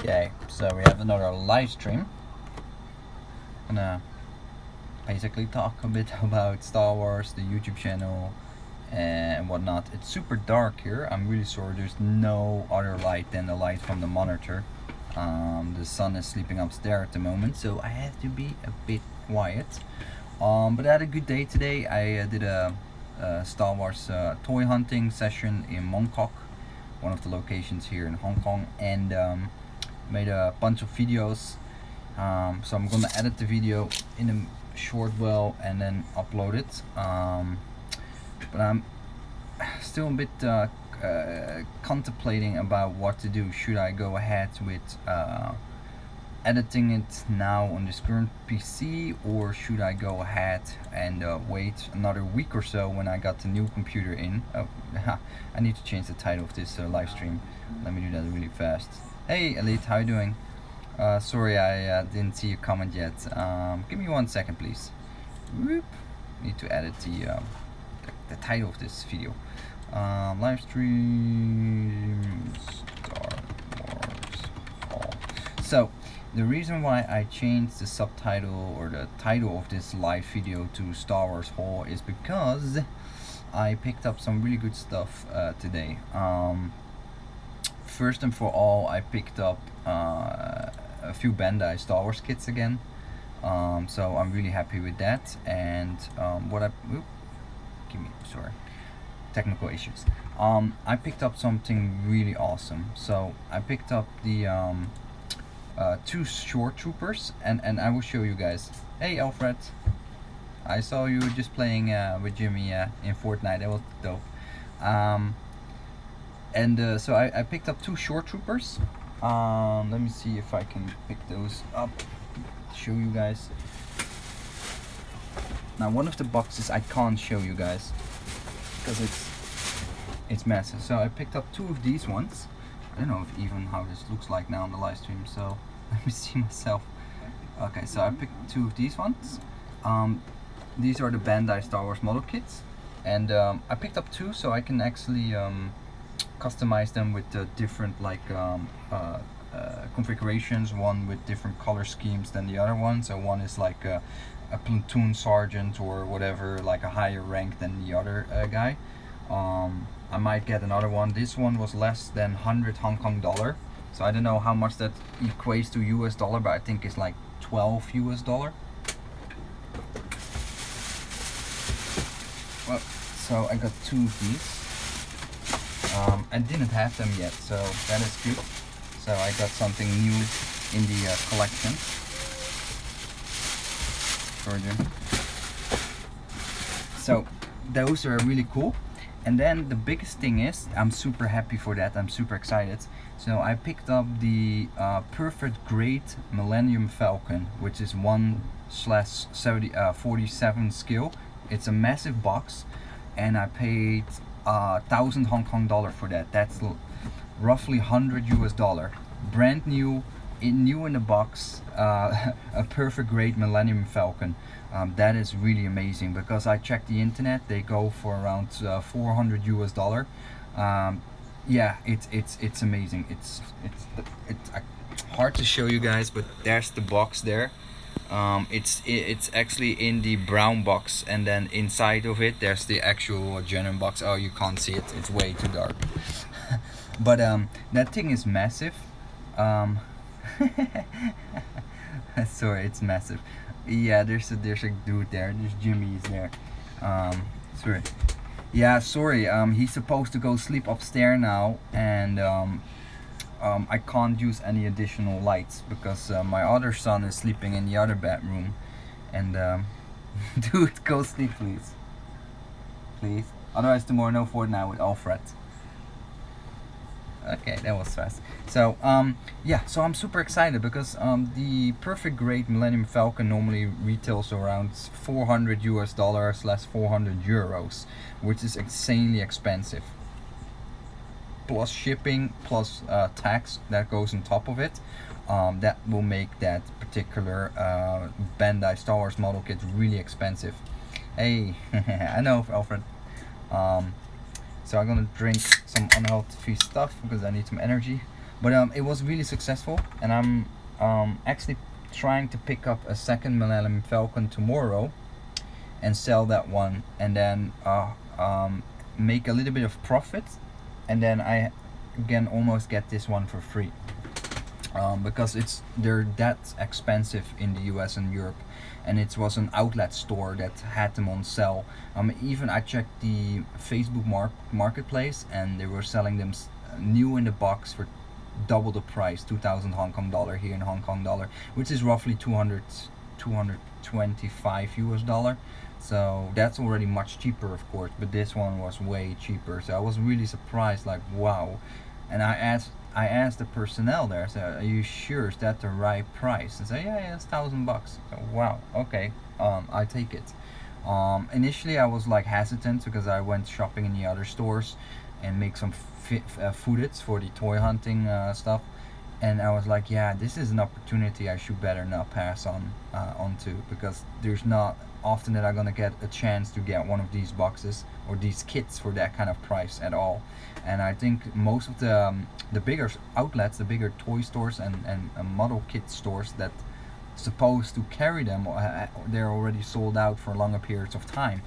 Okay, so we have another live stream. I'm gonna basically talk a bit about Star Wars, the YouTube channel, and whatnot. It's super dark here. I'm really sorry. There's no other light than the light from the monitor. The sun is sleeping upstairs at the moment, so I have to be a bit quiet. But I had a good day today. I did a Star Wars toy hunting session in Mongkok, one of the locations here in Hong Kong, and made a bunch of videos. So I'm gonna edit the video in a short while and then upload it. But I'm still a bit contemplating about what to do. Should I go ahead with editing it now on this current PC, or should I go ahead and wait another week or so when I got the new computer in? Oh, I need to change the title of this live stream. Let me do that really fast. Hey Elite, how you doing? Sorry, I didn't see your comment yet. Give me 1 second, please. Whoop. Need to edit the title of this video. Live stream Star Wars Hall. So the reason why I changed the subtitle or the title of this live video to Star Wars Hall is because I picked up some really good stuff today. First and for all, I picked up a few Bandai Star Wars kits again. So I'm really happy with that. And technical issues. I picked up something really awesome. So I picked up the 2 Shore Troopers, and I will show you guys. Hey Alfred, I saw you just playing with Jimmy in Fortnite. That was dope. So I picked up 2 Shore Troopers. Let me see if I can pick those up, show you guys. Now one of the boxes I can't show you guys because it's massive. So I picked up 2 of these ones. I don't know if even how this looks like now on the live stream, so let me see myself. Okay, so I picked 2 of these ones. These are the Bandai Star Wars model kits, and I picked up 2 so I can actually customize them with the different configurations, one with different color schemes than the other one. So one is like a platoon sergeant or whatever, like a higher rank than the other guy. I might get another one. This one was less than 100 Hong Kong dollar, so I don't know how much that equates to US dollar, but I think it's like 12 US dollar. Well, so I got 2 of these. I didn't have them yet, so that is good. So I got something new in the collection. So those are really cool. And then the biggest thing is, I'm super happy for that. I'm super excited. So I picked up the Perfect Grade Millennium Falcon, which is 1/47 scale. It's a massive box, and I paid 1,000 Hong Kong dollar for that. That's roughly 100 US dollar. Brand new, new in the box. A Perfect Grade Millennium Falcon. That is really amazing, because I checked the internet. They go for around 400 US dollar. Yeah, it's amazing. It's hard to show you guys, but there's the box there. It's actually in the brown box, and then inside of it there's the actual genuine box. Oh, you can't see it, it's way too dark. But that thing is massive. Sorry, it's massive. Yeah, there's a dude there. There's Jimmy is there. Sorry. Yeah, sorry. He's supposed to go sleep upstairs now, and I can't use any additional lights because my other son is sleeping in the other bedroom. And dude, go sleep, please. Please. Otherwise, tomorrow no Fortnite with Alfred. Okay, that was fast. So yeah, so I'm super excited because the Perfect Grade Millennium Falcon normally retails around 400 US dollars less 400 euros, which is insanely expensive. Plus shipping, plus tax that goes on top of it. That will make that particular Bandai Star Wars model kit really expensive. Hey, I know, Alfred. So I'm gonna drink some unhealthy stuff because I need some energy. But it was really successful, and I'm actually trying to pick up a second Millennium Falcon tomorrow and sell that one, and then make a little bit of profit, and then I again almost get this one for free, because they're that expensive in the US and Europe, and it was an outlet store that had them on sale. Even I checked the Facebook marketplace, and they were selling them new in the box for double the price, 2,000 Hong Kong dollar here in Hong Kong dollar, which is roughly 225 US dollar. So that's already much cheaper, of course, but this one was way cheaper. So I was really surprised, like, wow. And I asked the personnel there, so are you sure, is that the right price? And say, yeah, it's $1,000. So, wow, okay, I take it. Initially I was like hesitant because I went shopping in the other stores and make some footage for the toy hunting stuff, and I was like, yeah, this is an opportunity I should better not pass onto, because there's not often that I'm gonna get a chance to get one of these boxes or these kits for that kind of price at all. And I think most of the bigger outlets, the bigger toy stores and model kit stores that supposed to carry them, they're already sold out for longer periods of time.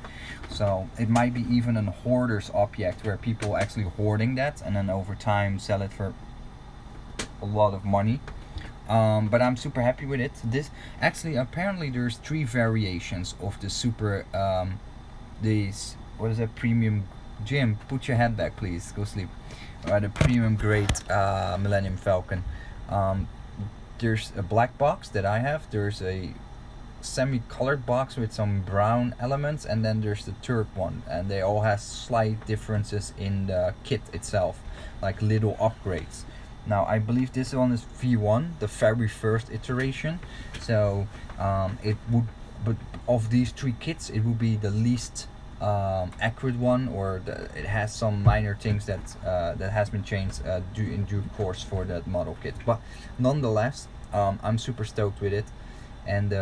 So it might be even a hoarder's object, where people actually hoarding that and then over time sell it for a lot of money. But I'm super happy with it. This actually, apparently there's 3 variations of the super these, what is that, premium, Jim, put your head back please, go sleep. The premium grade Millennium Falcon. There's a black box that I have, there's a semi-colored box with some brown elements, and then there's the third one, and they all have slight differences in the kit itself, like little upgrades. Now I believe this one is V1, the very first iteration, so it would, but of these 3 kits it would be the least accurate one, or it has some minor things that has been changed in due course for that model kit. But nonetheless, I'm super stoked with it, and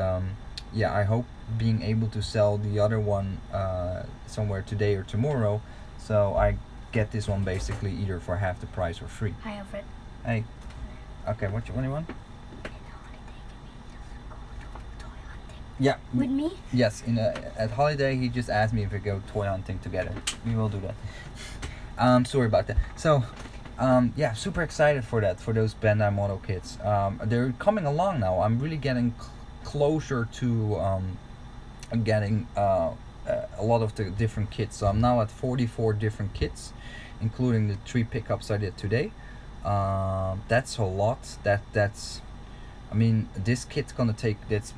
yeah, I hope being able to sell the other one somewhere today or tomorrow, so I get this one basically either for half the price or free. Hi, Alfred. Hey. Okay, what do you want? Yeah. With me? Yes, at holiday he just asked me if we go toy hunting together. We will do that. Sorry about that. So, yeah, super excited for that, for those Bandai model kits. They're coming along now. I'm really getting closer to getting a lot of the different kits. So I'm now at 44 different kits, including the 3 pickups I did today. That's a lot. That's I mean, this kit's gonna take, this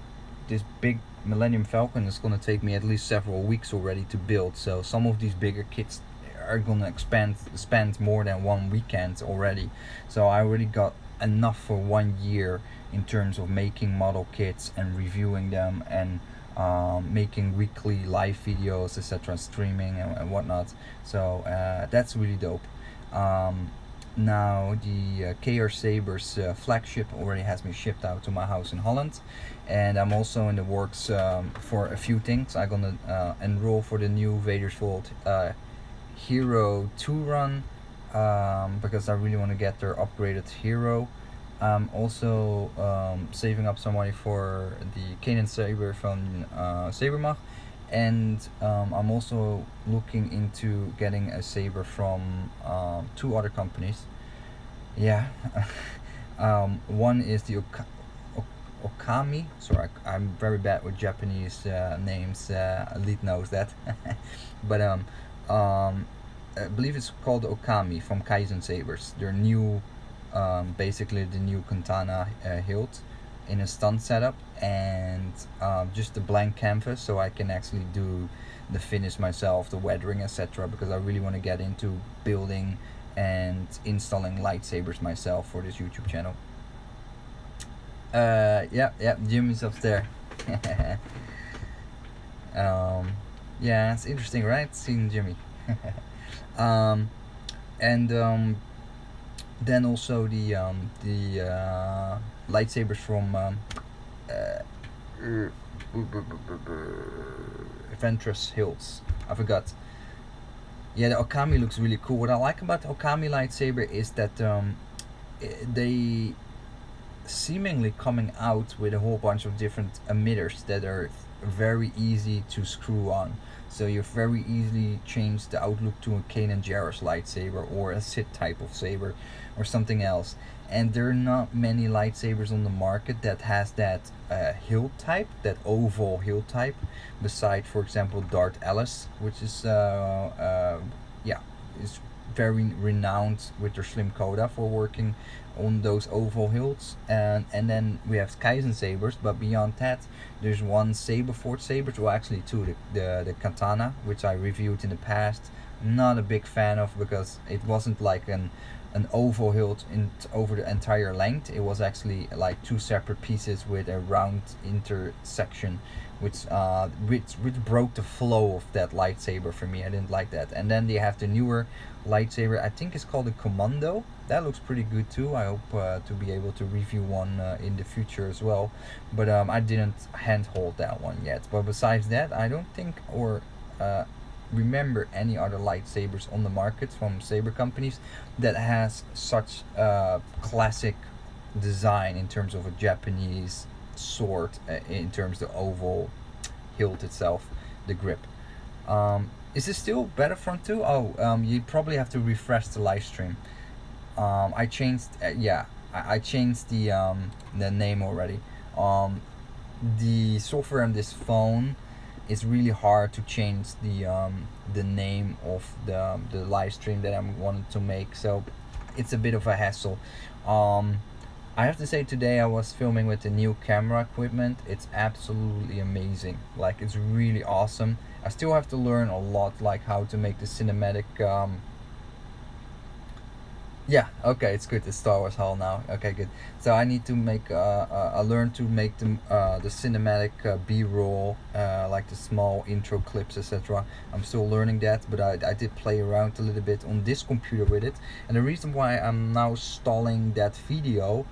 big Millennium Falcon is gonna take me at least several weeks already to build. So some of these bigger kits are gonna spend more than 1 weekend already. So I already got enough for 1 year in terms of making model kits and reviewing them, and making weekly live videos, etc., streaming and whatnot. So that's really dope. Now the KR Sabers flagship already has been shipped out to my house in Holland, and I'm also in the works for a few things. I'm gonna enroll for the new Vader's Vault Hero 2 run, because I really want to get their upgraded hero. I'm also saving up some money for the Kanan Saber from Sabermach, and I'm also looking into getting a saber from 2 other companies. Yeah. One is the Okami. Sorry, I'm very bad with Japanese names. Elite knows that. But I believe it's called Okami from Kaizen Sabers. They're new, basically the new katana hilt in a stunt setup, and just a blank canvas, so I can actually do the finish myself, the weathering, etc., because I really want to get into building and installing lightsabers myself for this YouTube channel. Yeah, Jim is upstairs. Yeah, it's interesting, right? Seeing Jimmy. And then also the lightsabers from Ventress Hills. I forgot. Yeah, the Okami looks really cool. What I like about the Okami lightsaber is that they seemingly coming out with a whole bunch of different emitters that are very easy to screw on. So you very easily change the outlook to a Kanan Jarrus lightsaber or a Sith type of saber or something else. And there are not many lightsabers on the market that has that hilt type, that oval hilt type, beside, for example, Darth Ellis, which is yeah, is very renowned with their slim coda for working on those oval hilts. And then we have Kaizen sabers, but beyond that, there's one saber forged saber, well actually two, the katana, which I reviewed in the past. Not a big fan of, because it wasn't like an oval hilt over the entire length. It was actually like two separate pieces with a round intersection, which broke the flow of that lightsaber for me. I didn't like that. And then they have the newer lightsaber, I think it's called the Commando. That looks pretty good too. I hope to be able to review one in the future as well. But I didn't handhold that one yet. But besides that, I don't think or remember any other lightsabers on the market from saber companies that has such a classic design in terms of a Japanese sword, in terms of the oval hilt itself, the grip. Is this still Battlefront 2? Oh, you probably have to refresh the live stream. I changed, yeah, I changed the name already. The software on this phone, it's really hard to change the name of the live stream that I'm wanting to make, so it's a bit of a hassle. I have to say, today I was filming with the new camera equipment. It's absolutely amazing. Like, it's really awesome. I still have to learn a lot, like how to make the cinematic yeah, okay, it's good. It's Star Wars Hall now. Okay, good. So I need to make I learned to make the cinematic B-roll, like the small intro clips, etc. I'm still learning that, but I did play around a little bit on this computer with it. And the reason why I'm now stalling that video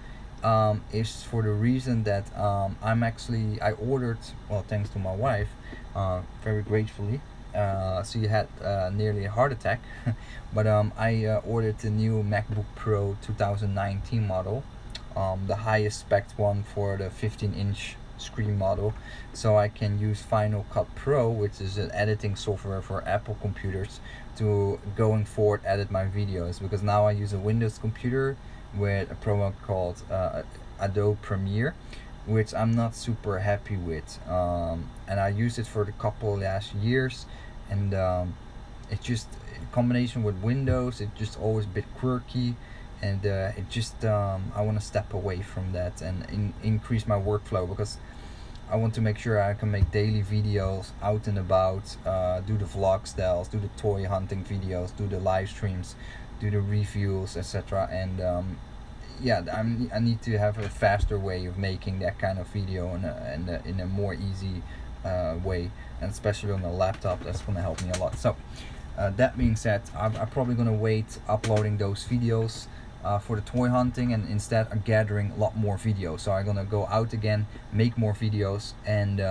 is for the reason that I ordered, well, thanks to my wife, very gratefully. She had nearly a heart attack, but I ordered the new MacBook Pro 2019 model, the highest spec one for the 15-inch screen model, so I can use Final Cut Pro, which is an editing software for Apple computers, to going forward edit my videos, because now I use a Windows computer with a program called Adobe Premiere, which I'm not super happy with, and I used it for a couple last years, and it just, in combination with Windows, it just always a bit quirky, and it just I want to step away from that and increase my workflow, because I want to make sure I can make daily videos out and about, do the vlog styles, do the toy hunting videos, do the live streams, do the reviews, etc. And yeah, I need to have a faster way of making that kind of video in a more easy way, and especially on the laptop. That's going to help me a lot. So that being said, I'm probably going to wait uploading those videos for the toy hunting, and instead I'm gathering a lot more videos. So I'm going to go out again, make more videos, and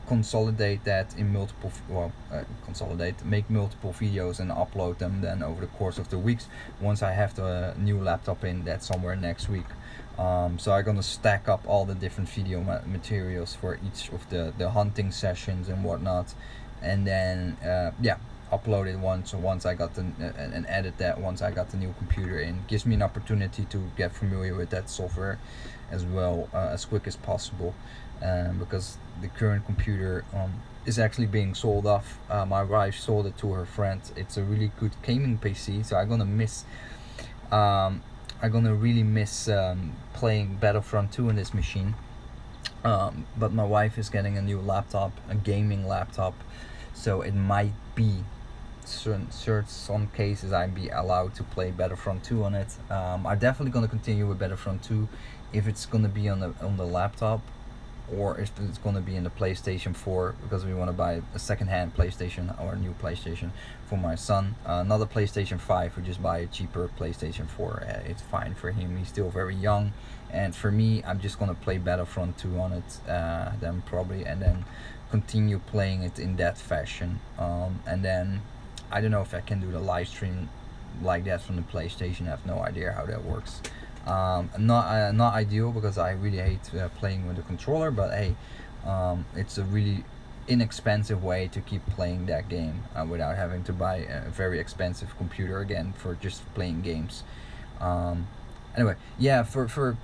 consolidate that in multiple, make multiple videos and upload them then over the course of the weeks, once I have the new laptop in that somewhere next week. So I'm gonna stack up all the different video materials for each of the hunting sessions and whatnot, and then yeah, upload it once I got and edit that once I got the new computer in. Gives me an opportunity to get familiar with that software as well, as quick as possible, because the current computer is actually being sold off. My wife sold it to her friend. It's a really good gaming PC, so I'm gonna really miss playing Battlefront 2 on this machine. But my wife is getting a new laptop, a gaming laptop, so it might be some cases I'd be allowed to play Battlefront 2 on it. I'm definitely gonna continue with Battlefront 2 if it's gonna be on the laptop, or if it's going to be in the PlayStation 4, because we want to buy a second-hand PlayStation or a new PlayStation for my son. Not a PlayStation 5, we just buy a cheaper PlayStation 4. It's fine for him, he's still very young, and for me, I'm just going to play Battlefront 2 on it, then probably, and then continue playing it in that fashion. And then I don't know if I can do the live stream like that from the PlayStation. I have no idea how that works. Not ideal because I really hate playing with the controller, but hey, it's a really inexpensive way to keep playing that game without having to buy a very expensive computer again for just playing games. Um, anyway, yeah, for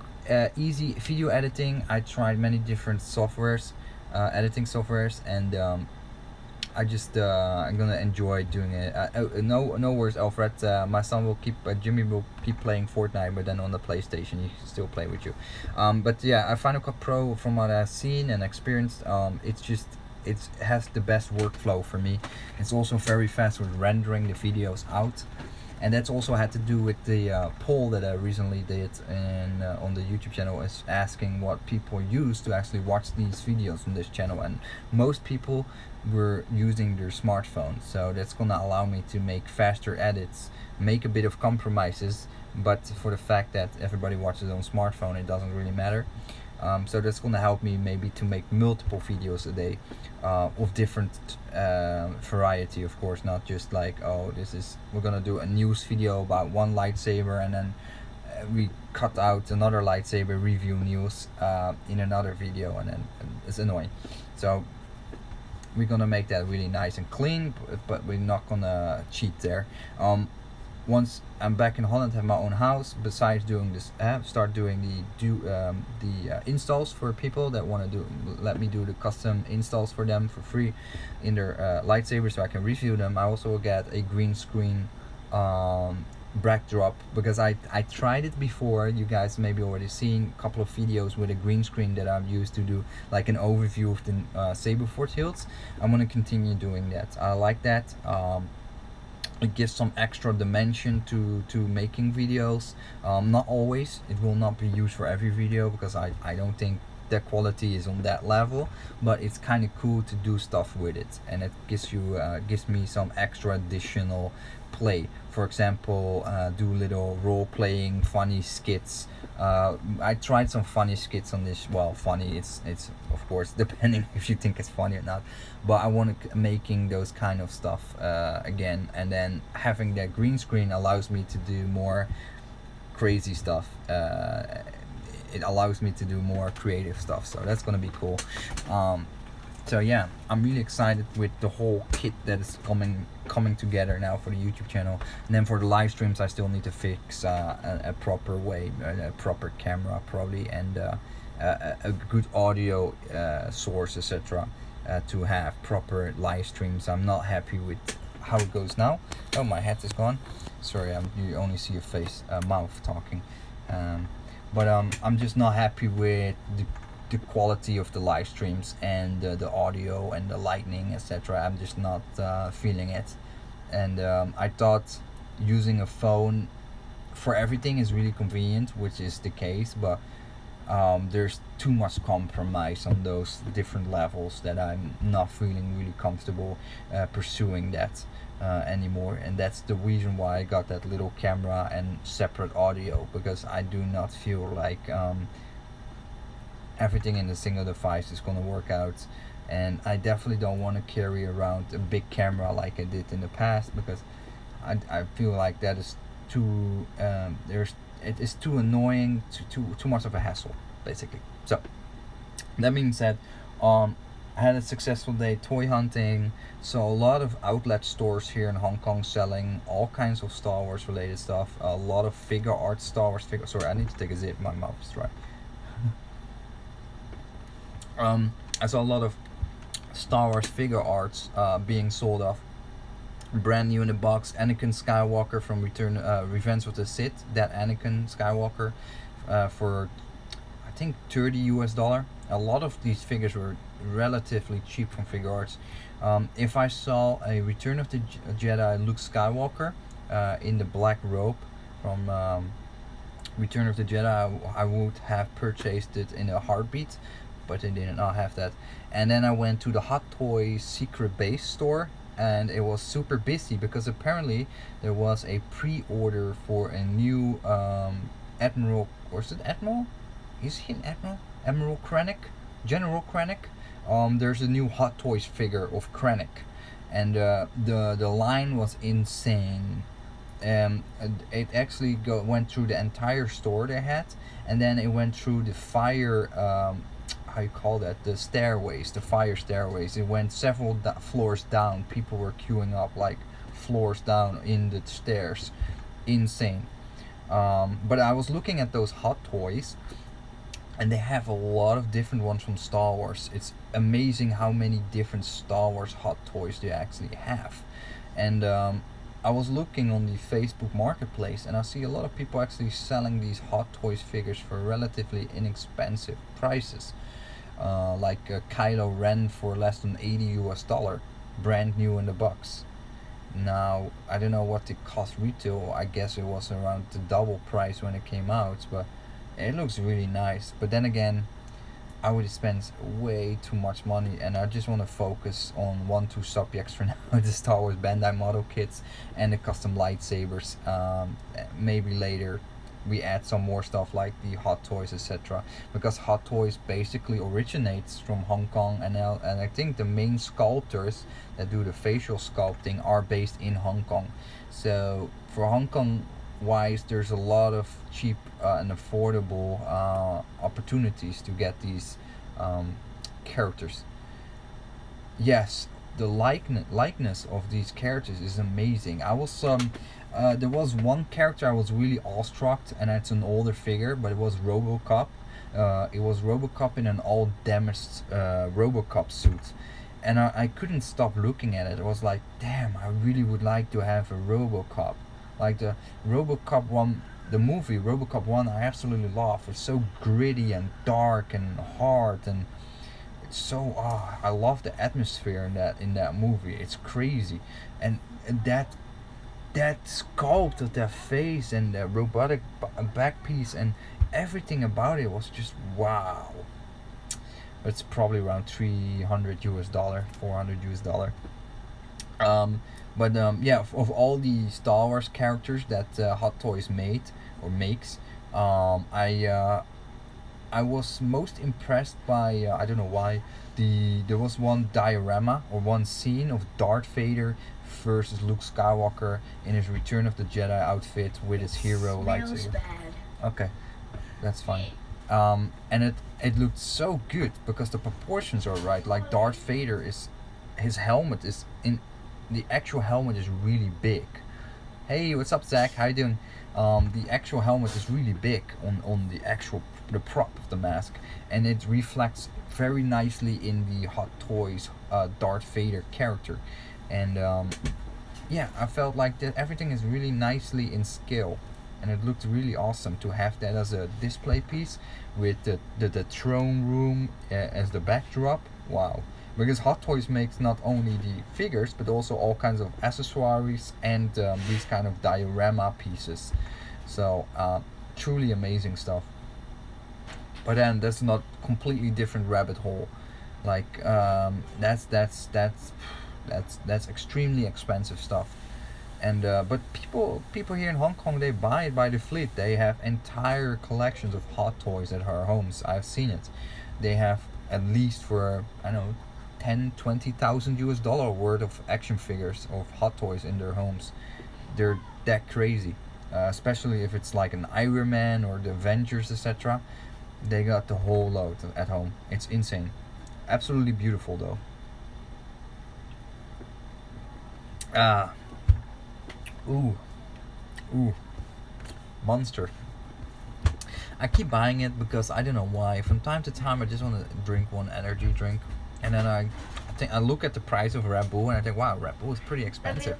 easy video editing, I tried many different softwares, editing softwares, and I'm gonna enjoy doing it. No worries, Alfred. My son will keep Jimmy will keep playing Fortnite, but then on the PlayStation he can still play with you. But yeah, Final Cut Pro, from what I've seen and experienced, it has the best workflow for me. It's also very fast with rendering the videos out, and that's also had to do with the poll that I recently did on the YouTube channel, is asking what people use to actually watch these videos on this channel, and most people were using their smartphone. So that's gonna allow me to make faster edits, make a bit of compromises, but for the fact that everybody watches on smartphone, it doesn't really matter. So that's gonna help me maybe to make multiple videos a day, of different variety, of course, not just like, oh, we're gonna do a news video about one lightsaber, and then we cut out another lightsaber review news in another video, and then it's annoying. So we're gonna make that really nice and clean, but we're not gonna cheat there. Once I'm back in Holland, have my own house, besides doing this, start doing the installs for people that want to let me do the custom installs for them for free in their lightsabers, so I can review them. I also will get a green screen backdrop, because I tried it before. You guys maybe already seen a couple of videos with a green screen that I've used to do like an overview of the Saber Fort Hills. I'm gonna continue doing that. I like that. It gives some extra dimension to making videos. Not always, it will not be used for every video, because I don't think the quality is on that level, but it's kind of cool to do stuff with it, and it gives me some extra additional play. For example, do little role-playing funny skits. I tried some funny skits on this. Well, funny, it's of course depending if you think it's funny or not, but I want to making those kind of stuff again, and then having that green screen allows me to do more crazy stuff. It allows me to do more creative stuff, so that's gonna be cool. So yeah, I'm really excited with the whole kit that is coming together now for the YouTube channel. And then for the live streams, I still need to fix a proper way, a proper camera probably, and a good audio source, etc. To have proper live streams. I'm not happy with how it goes now. Oh, my hat is gone. Sorry, you only see your face, mouth talking. But I'm just not happy with the quality of the live streams and the audio and the lighting, etc. I'm just not feeling it, and I thought using a phone for everything is really convenient, which is the case, but there's too much compromise on those different levels that I'm not feeling really comfortable pursuing that anymore, and that's the reason why I got that little camera and separate audio, because I do not feel like everything in a single device is going to work out, and I definitely don't want to carry around a big camera like I did in the past, because I feel like that is too it is too annoying, too much of a hassle basically. So that being said, I had a successful day toy hunting. So a lot of outlet stores here in Hong Kong selling all kinds of Star Wars related stuff. A lot of figure art Star Wars figure. Sorry, I need to take a zip. My mouth is dry. I saw a lot of Star Wars figure arts being sold off, brand new in the box. Anakin Skywalker from Revenge of the Sith. That Anakin Skywalker for I think $30 US. A lot of these figures were relatively cheap from figure arts. If I saw a Return of the Jedi Luke Skywalker in the black robe from Return of the Jedi, I would have purchased it in a heartbeat, but they did not have that. And then I went to the Hot Toys Secret Base store, and it was super busy because apparently there was a pre-order for a new Admiral, or is it Admiral? Is he an Admiral? Admiral Krennic? General Krennic? There's a new Hot Toys figure of Krennic, and the line was insane. and it actually went through the entire store they had, and then it went through the fire, how you call that, the stairways, the fire stairways. It went several floors down. People were queuing up like floors down in the stairs. Insane. But I was looking at those Hot Toys, and they have a lot of different ones from Star Wars. It's amazing how many different Star Wars Hot Toys they actually have. And I was looking on the Facebook Marketplace, and I see a lot of people actually selling these Hot Toys figures for relatively inexpensive prices. Like Kylo Ren for less than $80, brand new in the box. Now, I don't know what it cost retail. I guess it was around the double price when it came out, but it looks really nice. But then again, I would spend way too much money, and I just want to focus on one, two subjects for now: the Star Wars Bandai model kits and the custom lightsabers. Maybe later we add some more stuff like the Hot Toys, etc. Because Hot Toys basically originates from Hong Kong, and I think the main sculptors that do the facial sculpting are based in Hong Kong. So for Hong Kong wise, there's a lot of cheap and affordable opportunities to get these characters. Yes, the likeness of these characters is amazing. I was there was one character I was really awestruck, and it's an older figure, but it was RoboCop. It was RoboCop in an all damaged RoboCop suit, and I couldn't stop looking at it. I was like, damn, I really would like to have a RoboCop. Like the RoboCop one, the movie RoboCop 1, I absolutely love. It's so gritty and dark and hard, and it's so I love the atmosphere in that movie. It's crazy, and that sculpt of their face and the robotic back piece and everything about it was just wow. It's probably around $300, $400. Yeah, of all the Star Wars characters that Hot Toys made or makes, I was most impressed by I don't know why, there was one diorama or one scene of Darth Vader versus Luke Skywalker in his Return of the Jedi outfit with his hero lightsaber. Bad. Okay, that's fine. And it looked so good because the proportions are right. Like Darth Vader is, his helmet is in, the actual helmet is really big. Hey, what's up, Zach? How you doing? The actual helmet is really big on the prop of the mask, and it reflects very nicely in the Hot Toys Darth Vader character. And yeah, I felt like that everything is really nicely in scale, and it looked really awesome to have that as a display piece with the throne room as the backdrop. Wow. Because Hot Toys makes not only the figures but also all kinds of accessories and these kind of diorama pieces. So truly amazing stuff. But then that's not completely different rabbit hole. Like that's extremely expensive stuff. And but people here in Hong Kong, they buy it by the fleet. They have entire collections of Hot Toys at our homes. I've seen it. They have at least for, I don't know, 10-20,000 US dollar worth of action figures of Hot Toys in their homes. They're that crazy, especially if it's like an Iron Man or the Avengers, etc. They got the whole load at home. It's insane. Absolutely beautiful though. Ooh, Monster. I keep buying it because I don't know why. From time to time, I just want to drink one energy drink, and then I think I look at the price of Red Bull and I think, wow, Red Bull is pretty expensive.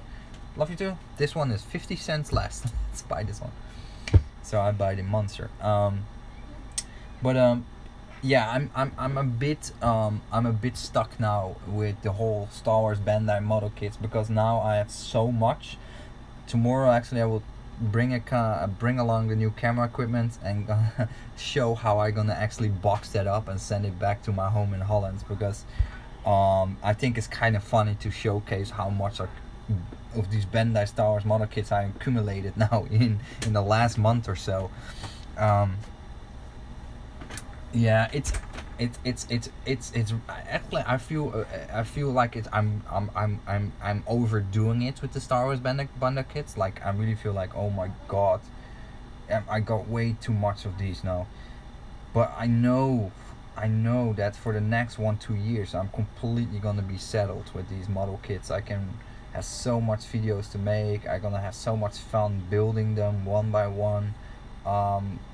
Love you too. This one is 50 cents less. Let's buy this one. So I buy the Monster. Yeah, I'm a bit stuck now with the whole Star Wars Bandai model kits because now I have so much. Tomorrow, actually, I will bring along the new camera equipment and gonna show how I gonna actually box that up and send it back to my home in Holland, because I think it's kind of funny to showcase how much of these Bandai Star Wars model kits I accumulated now in the last month or so. Yeah, It's actually I feel like it I'm overdoing it with the Star Wars Banda kits. Like I really feel like, oh my god, I got way too much of these now. But I know that for the next 1 2 years I'm completely gonna be settled with these model kits. I can have so much videos to make. I'm gonna have so much fun building them one by one.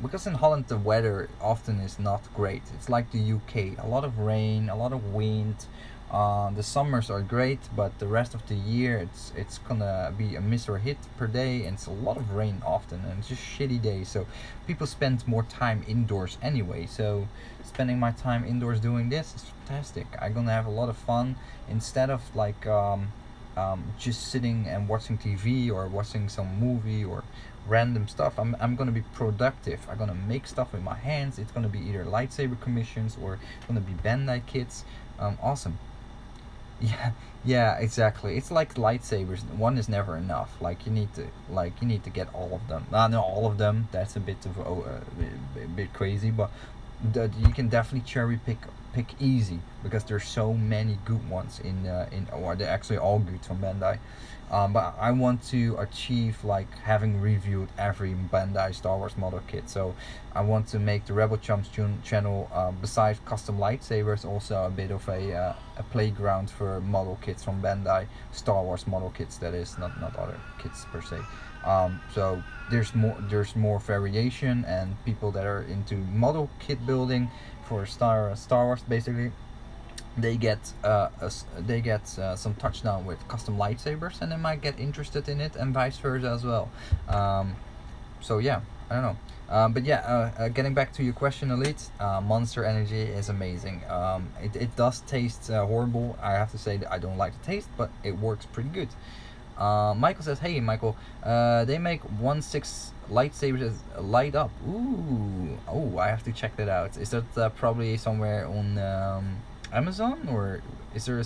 Because in Holland the weather often is not great. It's like the UK, a lot of rain, a lot of wind. The summers are great, but the rest of the year it's gonna be a miss or hit per day, and it's a lot of rain often, and it's just shitty days. So people spend more time indoors anyway. So spending my time indoors doing this is fantastic. I'm gonna have a lot of fun instead of like just sitting and watching TV or watching some movie or random stuff. I'm gonna be productive. I'm gonna make stuff with my hands. It's gonna be either lightsaber commissions or it's gonna be Bandai kits. Awesome. Yeah, yeah, exactly. It's like lightsabers. One is never enough. Like you need to get all of them. No, all of them. That's a bit of a bit crazy, but you can definitely cherry pick easy because there's so many good ones in or they're actually all good from Bandai. But I want to achieve like having reviewed every Bandai Star Wars model kit. So I want to make the Rebel Chumps channel, besides custom lightsabers, also a bit of a playground for model kits from Bandai, Star Wars model kits. That is not other kits per se. So there's more variation, and people that are into model kit building for Star Wars basically, they get some touchdown with custom lightsabers, and they might get interested in it, and vice versa as well. So yeah, I don't know. But yeah, getting back to your question, Elite, Monster Energy is amazing. It does taste horrible. I have to say that I don't like the taste, but it works pretty good. Michael says, "Hey, Michael, they make 1/6 lightsabers that light up. Ooh, oh, I have to check that out. Is that probably somewhere on Amazon, or is there a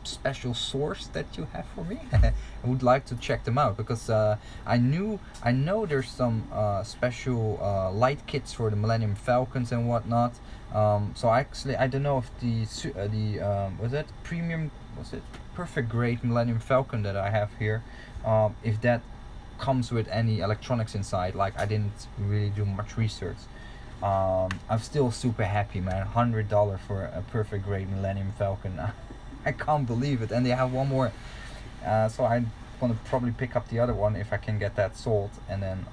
special source that you have for me?" I would like to check them out because I know there's some special light kits for the Millennium Falcons and whatnot. So actually, I don't know if the was that premium, was it perfect grade Millennium Falcon that I have here, if that comes with any electronics inside. Like I didn't really do much research. I'm still super happy, man. $100 for a perfect grade Millennium Falcon. I can't believe it. And they have one more, so I'm gonna probably pick up the other one if I can get that sold, and then,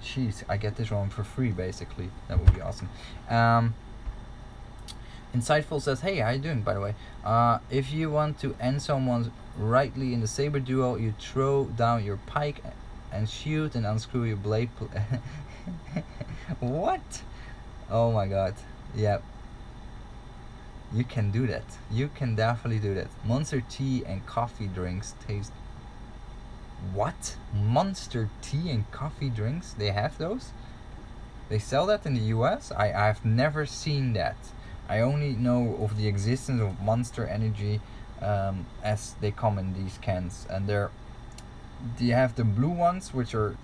jeez, I get this one for free basically. That would be awesome. Insightful says, "Hey, how you doing, by the way? If you want to end someone rightly in the saber duel, you throw down your pike and shoot and unscrew your blade." What? Oh my god. Yeah. You can do that. You can definitely do that. Monster tea and coffee drinks taste. What? Monster tea and coffee drinks? They have those? They sell that in the US? I've never seen that. I only know of the existence of Monster Energy, as they come in these cans, and they have the blue ones, which are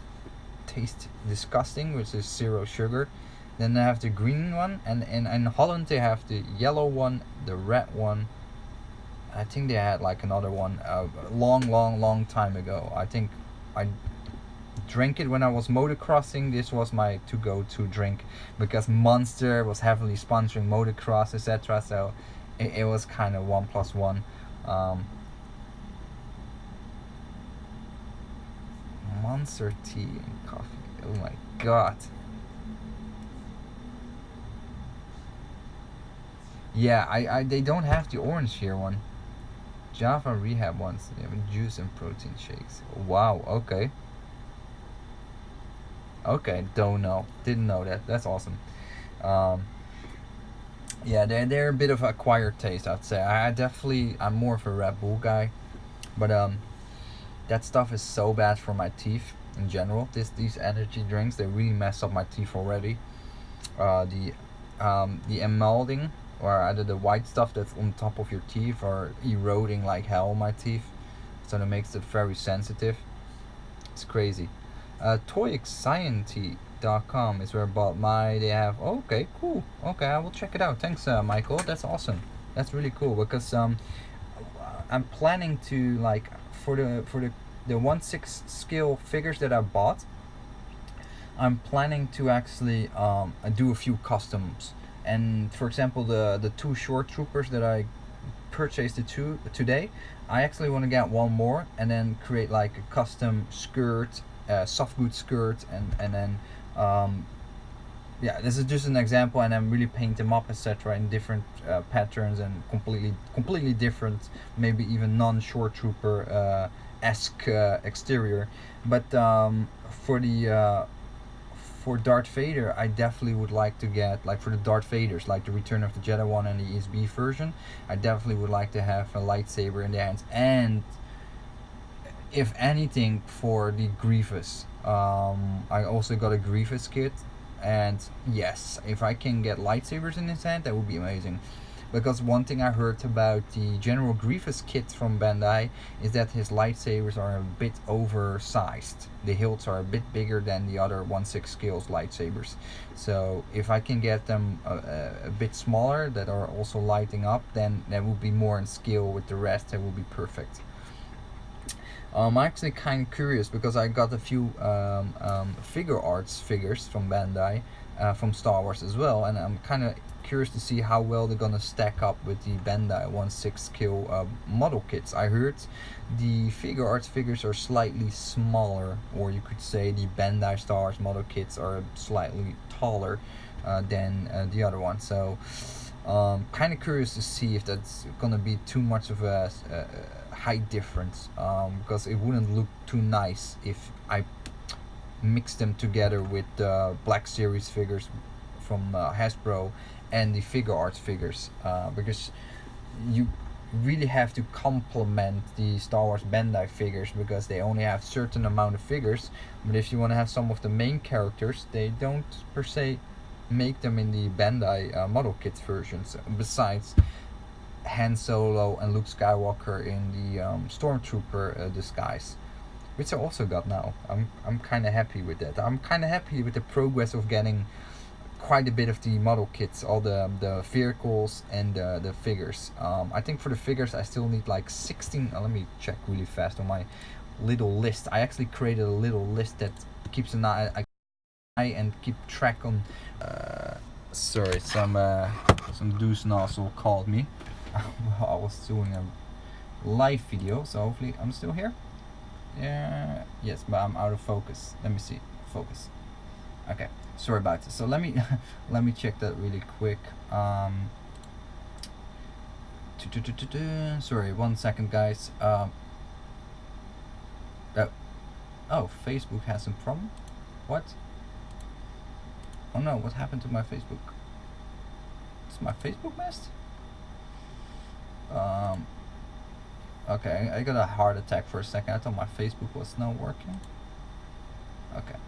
taste disgusting, which is 0 sugar. Then they have the green one, and in Holland they have the yellow one, the red one. I think they had like another one a long time ago. I think I drank it when I was motocrossing. This was my to drink because Monster was heavily sponsoring motocross, etc. So it was kind of 1+1. Monster tea and coffee. Oh my god. Yeah, I they don't have the orange here one. Java Rehab ones. They have juice and protein shakes. Wow. Okay. Okay. Don't know. Didn't know that. That's awesome. Um, yeah, they're a bit of acquired taste, I'd say. I'm more of a Red Bull guy, but that stuff is so bad for my teeth in general. These energy drinks, they really mess up my teeth already. The emalding, or either the white stuff that's on top of your teeth, are eroding like hell on my teeth, so that makes it very sensitive. It's crazy. Toy Anxiety Bandai.com is where I bought my. They have. Oh, okay, cool. Okay, I will check it out. Thanks, Michael. That's awesome. That's really cool because I'm planning to like the 1/6 scale figures that I bought. I'm planning to actually do a few customs. And for example, the two short troopers that I purchased today, I actually want to get one more and then create like a custom skirt, soft boot skirt, and then yeah, this is just an example, and I'm really paint them up, etc., in different patterns and completely different, maybe even non-short trooper esque exterior. But for Darth Vader, I definitely would like to get, like for the Darth Vaders, like the Return of the Jedi one and the ESB version, I definitely would like to have a lightsaber in their hands. And if anything, for the Grievous, I also got a Grievous kit, and yes, if I can get lightsabers in his hand, that would be amazing. Because one thing I heard about the General Grievous kit from Bandai is that his lightsabers are a bit oversized. The hilts are a bit bigger than the other 1/6 scales lightsabers. So if I can get them a bit smaller that are also lighting up, then that would be more in scale with the rest. That would be perfect. I'm actually kind of curious because I got a few figure arts figures from Bandai, from Star Wars as well, and I'm kind of curious to see how well they're gonna stack up with the Bandai 1/6 scale model kits. I heard the figure arts figures are slightly smaller, or you could say the Bandai Star Wars model kits are slightly taller than the other one. So kind of curious to see if that's gonna be too much of a height difference, because it wouldn't look too nice if I mix them together with the Black Series figures from Hasbro and the figure arts figures, because you really have to complement the Star Wars Bandai figures because they only have certain amount of figures. But if you want to have some of the main characters, they don't per se make them in the Bandai model kits versions, besides Han Solo and Luke Skywalker in the Stormtrooper disguise, which I also got now. I'm kind of happy with that. I'm kind of happy with the progress of getting quite a bit of the model kits, all the vehicles and the figures. I think for the figures I still need like 16. Let me check really fast on my little list. I actually created a little list that keeps an eye and keep track on. Sorry, some Deuce Nozzle called me. I was doing a live video, so hopefully I'm still here. Yeah, yes, but I'm out of focus. Let me see, focus. Okay, sorry about this. So let me let me check that really quick. Sorry, 1 second, guys. Oh, Facebook has some problem. What? Oh no, what happened to my Facebook? Is my Facebook messed? Okay, I got a heart attack for a second. I thought my Facebook was not working. Okay,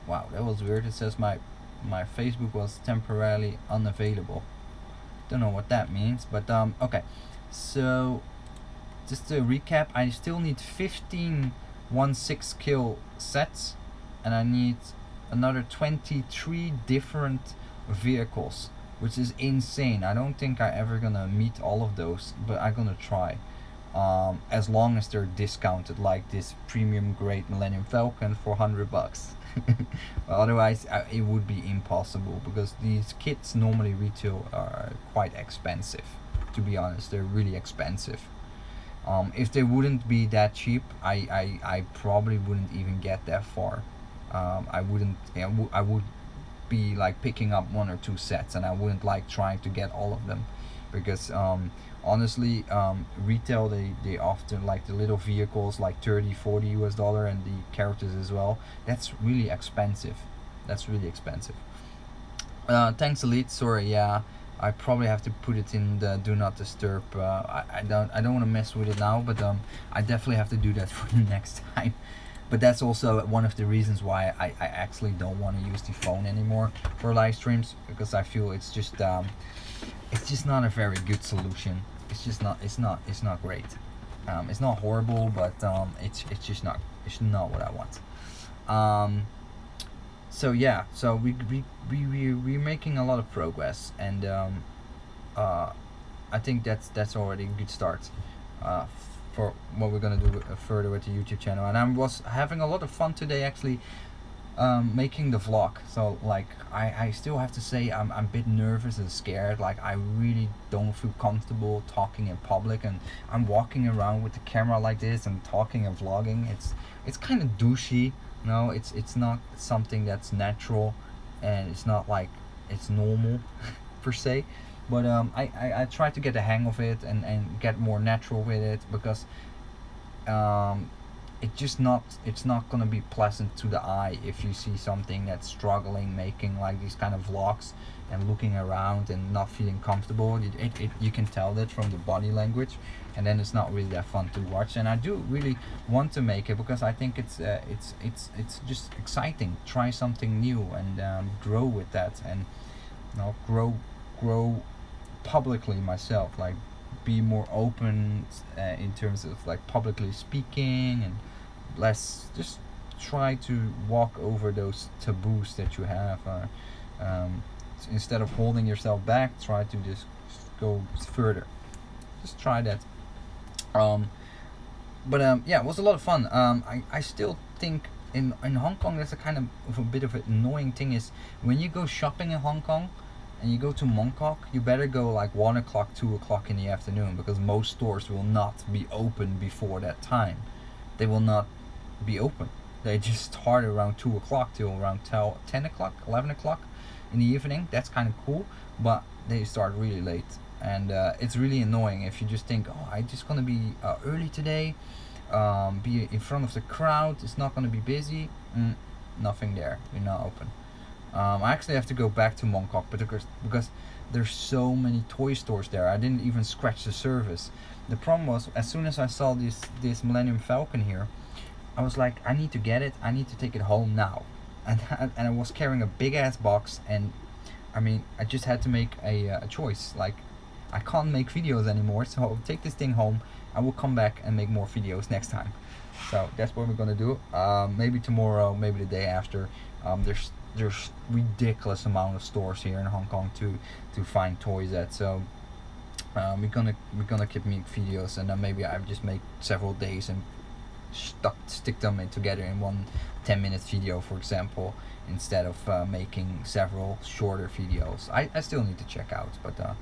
wow, that was weird. It says my Facebook was temporarily unavailable. Don't know what that means, but okay. So just to recap, I still need 15 1/6 kill sets, and I need another 23 different vehicles, which is insane. I don't think I ever gonna meet all of those, but I'm gonna try. As long as they're discounted, like this premium grade Millennium Falcon for $100. Otherwise, it would be impossible because these kits normally retail are quite expensive. To be honest, they're really expensive. If they wouldn't be that cheap, I probably wouldn't even get that far. I wouldn't. I would be like picking up 1 or 2 sets, and I wouldn't like trying to get all of them, because honestly, retail, they often like the little vehicles like 30-40 US dollar, and the characters as well. That's really expensive. That's really expensive. Thanks, Elite. Sorry, yeah, I probably have to put it in the do not disturb. I don't want to mess with it now, but I definitely have to do that for the next time. But that's also one of the reasons why I actually don't want to use the phone anymore for live streams, because I feel it's just not a very good solution. It's not great. It's not horrible, but it's not what I want. So yeah, so we're making a lot of progress, and uh, I think that's already a good start for what we're gonna do further with the YouTube channel. And I was having a lot of fun today, actually, making the vlog. So like I still have to say I'm a bit nervous and scared. Like I really don't feel comfortable talking in public, and I'm walking around with the camera like this and talking and vlogging. It's kind of douchey. No, it's not something that's natural, and it's not like it's normal per se. But I try to get the hang of it, and get more natural with it, because um, it's not gonna be pleasant to the eye if you see something that's struggling making like these kind of vlogs and looking around and not feeling comfortable. You can tell that from the body language, and then it's not really that fun to watch. And I do really want to make it because I think it's just exciting. Try something new, and grow with that, and grow publicly myself, like be more open in terms of like publicly speaking, and less just try to walk over those taboos that you have. Instead of holding yourself back, try to just go further. Just try that. um, but yeah, it was a lot of fun. I still think in Hong Kong there's a kind of a bit of an annoying thing is when you go shopping in Hong Kong and you go to Mongkok, you better go like 1 o'clock, 2 o'clock in the afternoon, because most stores will not be open before that time. They will not be open. They just start around 2 o'clock till around 10 o'clock, 11 o'clock in the evening. That's kind of cool, but they start really late, and it's really annoying if you just think, oh, I'm just gonna be early today, be in front of the crowd. It's not gonna be busy. Nothing there. You're not open. I actually have to go back to Mongkok because there's so many toy stores there. I didn't even scratch the surface. The problem was, as soon as I saw this Millennium Falcon here, I was like, I need to get it. I need to take it home now, and I was carrying a big ass box, and I mean, I just had to make a choice. Like, I can't make videos anymore, so I'll take this thing home. I will come back and make more videos next time. So that's what we're gonna do. Maybe tomorrow, maybe the day after. There's ridiculous amount of stores here in Hong Kong to find toys at. So we're gonna keep making videos, and then maybe I just make several days and stick them together in one 10-minute video, for example, instead of making several shorter videos. I still need to check out, but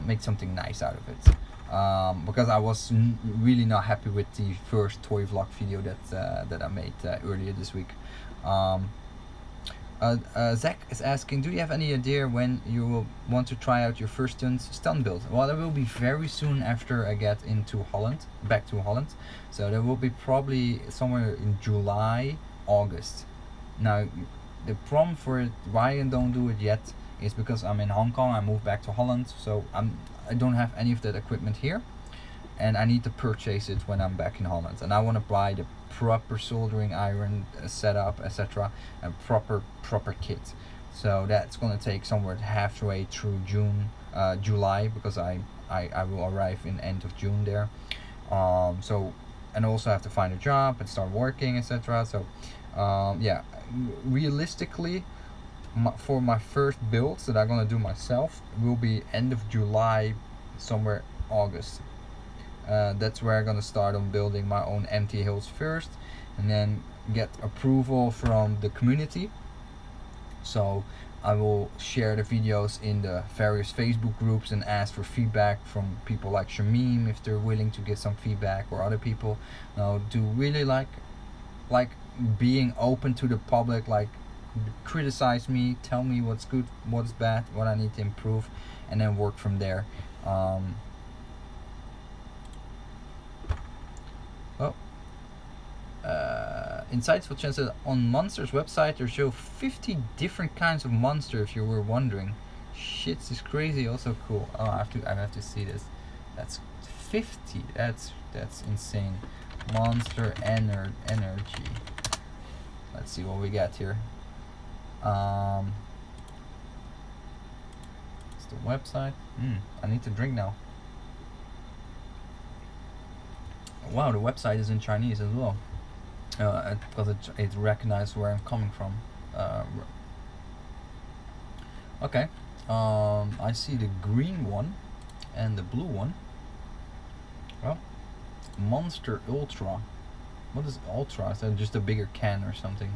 make something nice out of it. Because I was really not happy with the first toy vlog video that I made earlier this week. Zach is asking, do you have any idea when you will want to try out your first stunt build? Well, that will be very soon after I get into Holland, back to Holland. So that will be probably somewhere in July, August. Now, the problem for it, why I don't do it yet, is because I'm in Hong Kong. I moved back to Holland, so I don't have any of that equipment here, and I need to purchase it when I'm back in Holland. And I want to buy the proper soldering iron setup, etc., and proper kit. So that's gonna take somewhere halfway through July, because I will arrive in end of June there. So, and also have to find a job and start working, etc. So yeah, realistically, for my first builds that I'm gonna do myself will be end of July, somewhere August. That's where I'm gonna start on building my own empty hills first, and then get approval from the community. So I will share the videos in the various Facebook groups and ask for feedback from people like Shamim, if they're willing to get some feedback, or other people. Now, do really like being open to the public, like criticize me, tell me what's good, what's bad, what I need to improve, and then work from there. Insightful Chance says, on Monster's website they show 50 different kinds of monster, if you were wondering. Shit, this is crazy. Also cool. Oh, I have to see this. That's 50. That's insane. Monster energy. Let's see what we got here. It's the website. I need to drink now. Wow, the website is in Chinese as well. Because it recognizes where I'm coming from. Okay. I see the green one and the blue one. Well, Monster Ultra. What is Ultra? Is that just a bigger can or something?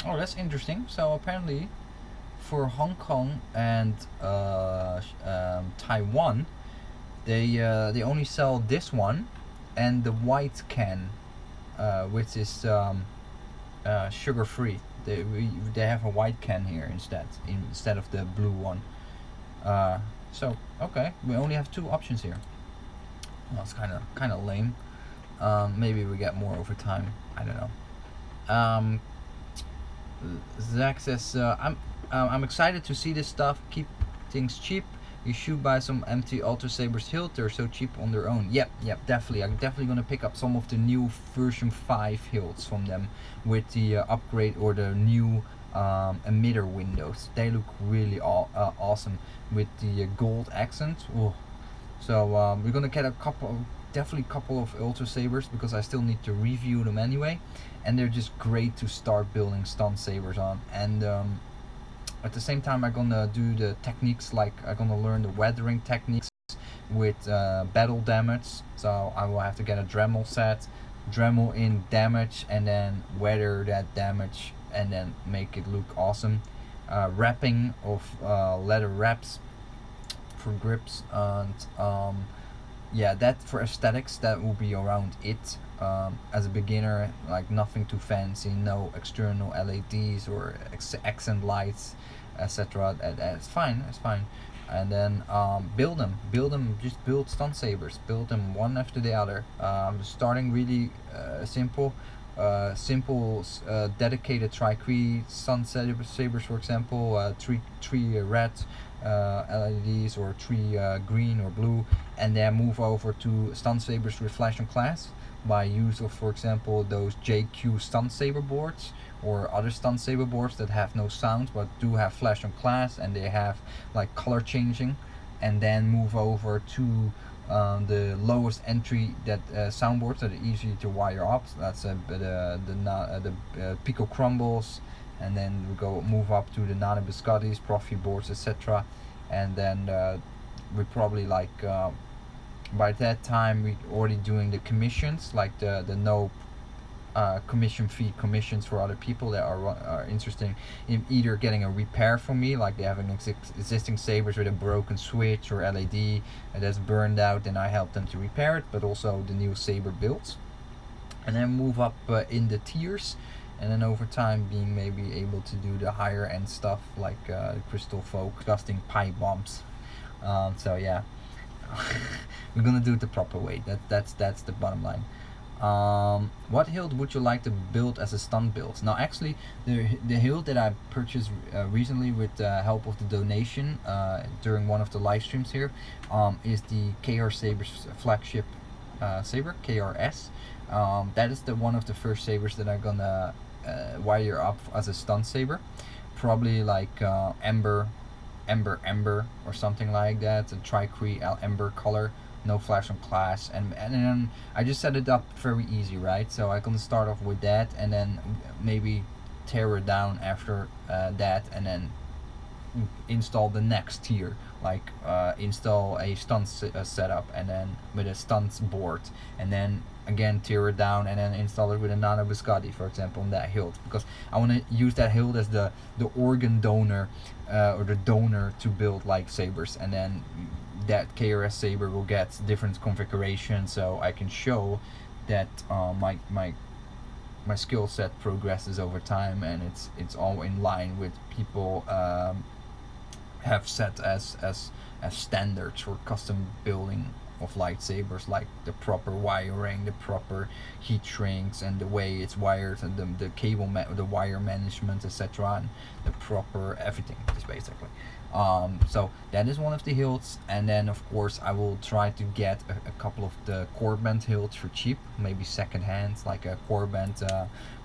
Oh, that's interesting. So apparently, for Hong Kong and Taiwan, they only sell this one and the white can, which is sugar free. They have a white can here instead of the blue one. So okay, we only have two options here. Well, it's kind of lame. Maybe we get more over time. I don't know. Zach says, I'm excited to see this stuff. Keep things cheap. You should buy some MT Ultra Sabers hilt. They're so cheap on their own. Yep, definitely. I'm definitely gonna pick up some of the new version 5 hilts from them with the upgrade or the new emitter windows. They look really awesome with the gold accent. Ooh. So we're gonna get definitely a couple of Ultra Sabers because I still need to review them anyway, and they're just great to start building stun sabers on. And at the same time, I'm gonna do the techniques, like I'm gonna learn the weathering techniques with battle damage. So I will have to get a Dremel set, Dremel in damage, and then weather that damage, and then make it look awesome. Wrapping of leather wraps for grips, and yeah, that for aesthetics, that will be around it. As a beginner, like nothing too fancy, no external LEDs or accent lights, etc. It's fine. And then build them. Just build stun sabers. Build them one after the other. Starting really simple. Dedicated tri-cree stun sabers, for example, three red LEDs or three green or blue, and then move over to stun sabers with flash on class by use of, for example, those JQ stun saber boards or other stun saber boards that have no sound but do have flash on class, and they have like color changing. And then move over to the lowest entry that soundboards that are easy to wire up. So that's the Pico Crumbles, and then we move up to the Nana Biscottis, Profi boards, etc. And then we probably by that time we already doing the commissions, like the no commission fee commissions for other people that are interested in either getting a repair from me, like they have an existing sabers with a broken switch or LED that's burned out, and I help them to repair it, but also the new saber builds. And then move up in the tiers, and then over time being maybe able to do the higher end stuff like Crystal Folk, dusting pipe bombs. So yeah, we're gonna do it the proper way. That's the bottom line. What hilt would you like to build as a stun build? Now, actually, the hilt that I purchased recently with the help of the donation during one of the live streams here is the KR Sabers flagship saber, KRS. That is one of the first sabers that I'm gonna wire up as a stun saber. Probably like Ember or something like that, a tri-cree Ember color, no flash on class, and then I just set it up very easy, right? So I can start off with that, and then maybe tear it down after that, and then install the next tier, like install a stun setup, and then with a stunts board, and then again tear it down, and then install it with a Nana Biscotti, for example, on that hilt, because I want to use that hilt as the organ donor or the donor to build like sabers, and then that KRS saber will get different configurations, so I can show that my skill set progresses over time, and it's all in line with people have set as standards for custom building of lightsabers, like the proper wiring, the proper heat shrinks, and the way it's wired, and the cable the wire management, etc., and the proper everything, just basically. So that is one of the hilts, and then of course I will try to get a couple of the Corband hilts for cheap, maybe second hand, like a Corband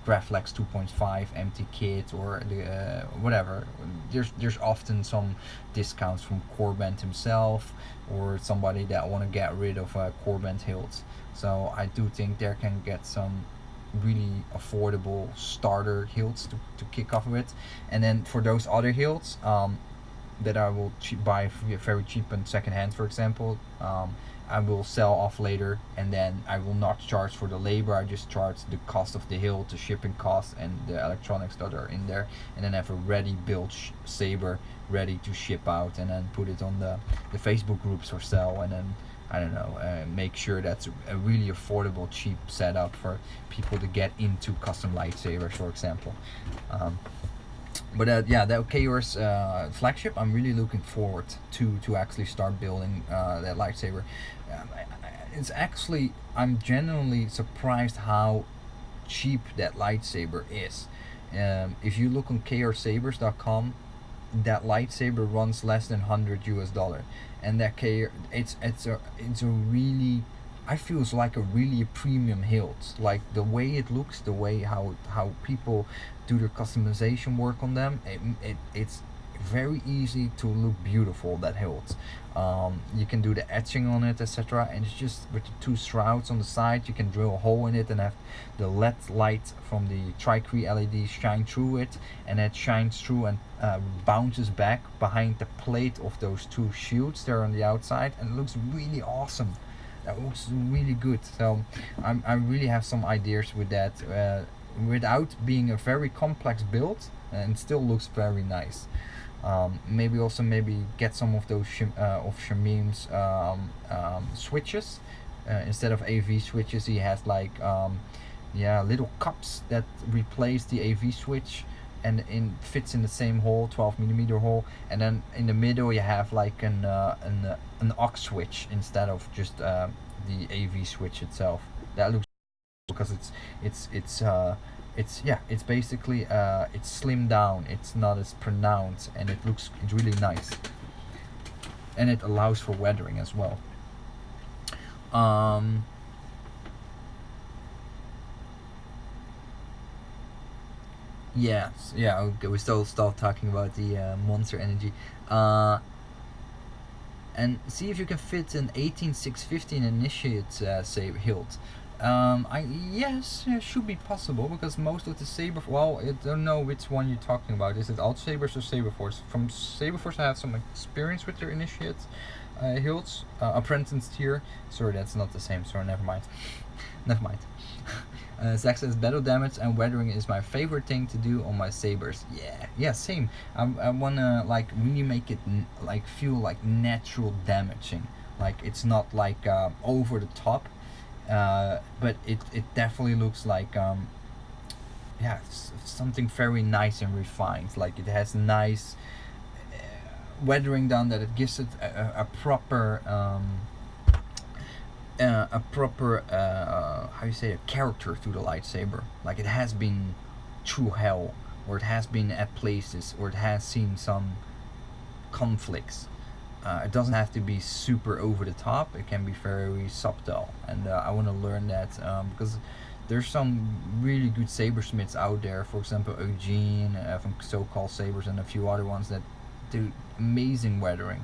Graflex 2.5 empty kit, or the whatever. There's often some discounts from Corband himself, or somebody that want to get rid of Corband hilts. So I do think there can get some really affordable starter hilts to kick off with. And then for those other hilts that I will buy very cheap and second hand, for example, I will sell off later, and then I will not charge for the labor. I just charge the cost of the hilt, the shipping cost, and the electronics that are in there, and then have a ready built saber ready to ship out, and then put it on the Facebook groups for sale, and then I don't know, make sure that's a really affordable, cheap setup for people to get into custom lightsabers, for example. But yeah, the Chaos flagship, I'm really looking forward to actually start building that lightsaber. It's actually, I'm genuinely surprised how cheap that lightsaber is. If you look on chaossabers.com, that lightsaber runs less than $100, and that it's a really, I feel it's like a really premium hilt. Like the way it looks, the way how people do their customization work on them, it's very easy to look beautiful, that hilt. You can do the etching on it, etc., and it's just with the two shrouds on the side, you can drill a hole in it and have the LED light from the Tricree LED shine through it, and it shines through and bounces back behind the plate of those two shields there on the outside, and it looks really awesome. That looks really good. So I really have some ideas with that, without being a very complex build, and still looks very nice. Maybe get some of those of Shamim's switches. Instead of AV switches, he has like little cups that replace the AV switch, and fits in the same hole, 12mm hole, and then in the middle you have like an aux switch instead of just the AV switch itself. That looks, because it's basically it's slimmed down, it's not as pronounced, and it's really nice, and it allows for weathering as well. Yes, yeah, okay, we still start talking about the Monster Energy. And see if you can fit an 18650 Initiate say hilt. Yes, it should be possible, because most of the saber, well, I don't know which one you're talking about. Is it Alt Sabers or Saberforce? From Saberforce, I have some experience with their Initiate hilts. Apprentice tier. Sorry, that's not the same. Sorry, never mind. Never mind. Zack says battle damage and weathering is my favorite thing to do on my sabers. Yeah, same. I wanna like really make it like feel like natural damaging. Like it's not like over the top, but it definitely looks like something very nice and refined. Like it has nice weathering done, that it gives it a proper how you say, a character to the lightsaber. Like it has been through hell, or it has been at places, or it has seen some conflicts. It doesn't have to be super over the top. It can be very subtle, and I want to learn that, because there's some really good sabersmiths out there. For example, Eugene from So-Called Sabers, and a few other ones that do amazing weathering,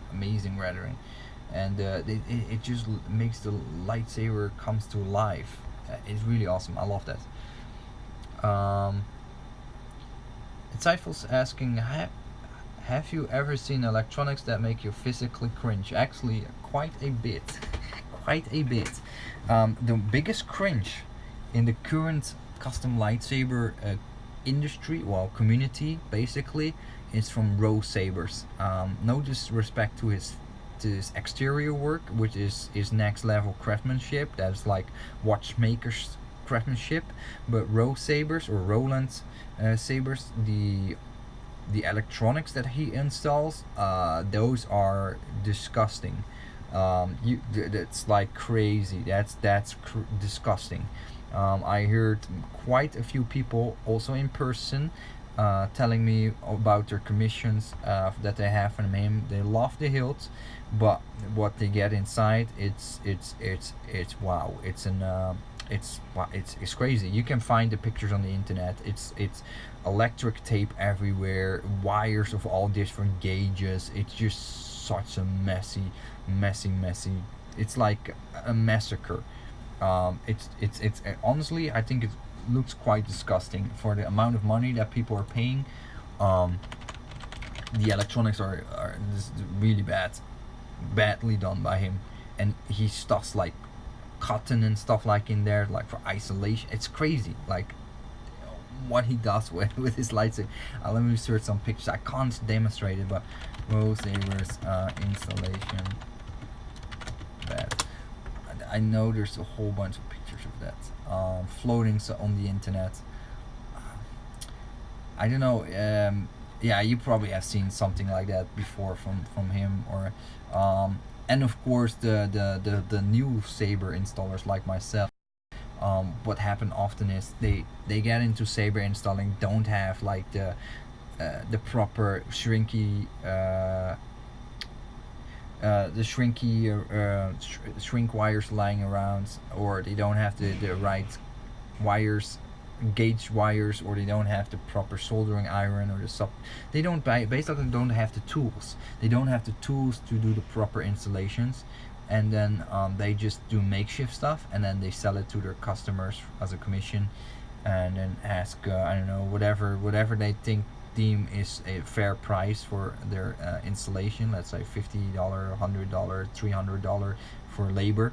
and it just makes the lightsaber comes to life. It's really awesome. I love that. Insightful's asking, have you ever seen electronics that make you physically cringe? Actually, quite a bit. Quite a bit. The biggest cringe in the current custom lightsaber industry, well, community, basically, is from Rose Sabers. No disrespect to his exterior work, which is next level craftsmanship. That's like watchmakers craftsmanship. But Rose Sabers, or Roland Sabers, the electronics that he installs, those are disgusting. That's like crazy. That's disgusting. I heard quite a few people also in person telling me about their commissions that they have from him. They love the hilt, but what they get inside, it's wow. It's crazy. You can find the pictures on the internet. It's electric tape everywhere, wires of all different gauges. It's just such a messy. It's like a massacre. It's honestly, I think it's looks quite disgusting for the amount of money that people are paying. The electronics are this really badly done by him, and he stuffs like cotton and stuff like in there, like for isolation. It's crazy, like what he does with his lightsaber. Let me search some pictures. I can't demonstrate it, but Rose Sabers installation bed. I know there's a whole bunch of pictures of that floating on the internet. I don't know. Yeah, you probably have seen something like that before from him, or and of course the new Saber installers like myself. What happened often is they get into Saber installing, don't have like the proper shrinky shrink wires lying around, or they don't have the right wires, gauge wires, or they don't have the proper soldering iron, or they don't basically don't have the tools. They don't have the tools to do the proper installations, and then they just do makeshift stuff, and then they sell it to their customers as a commission, and then ask I don't know, whatever they deem is a fair price for their installation. Let's say $50, $100, $300 for labor.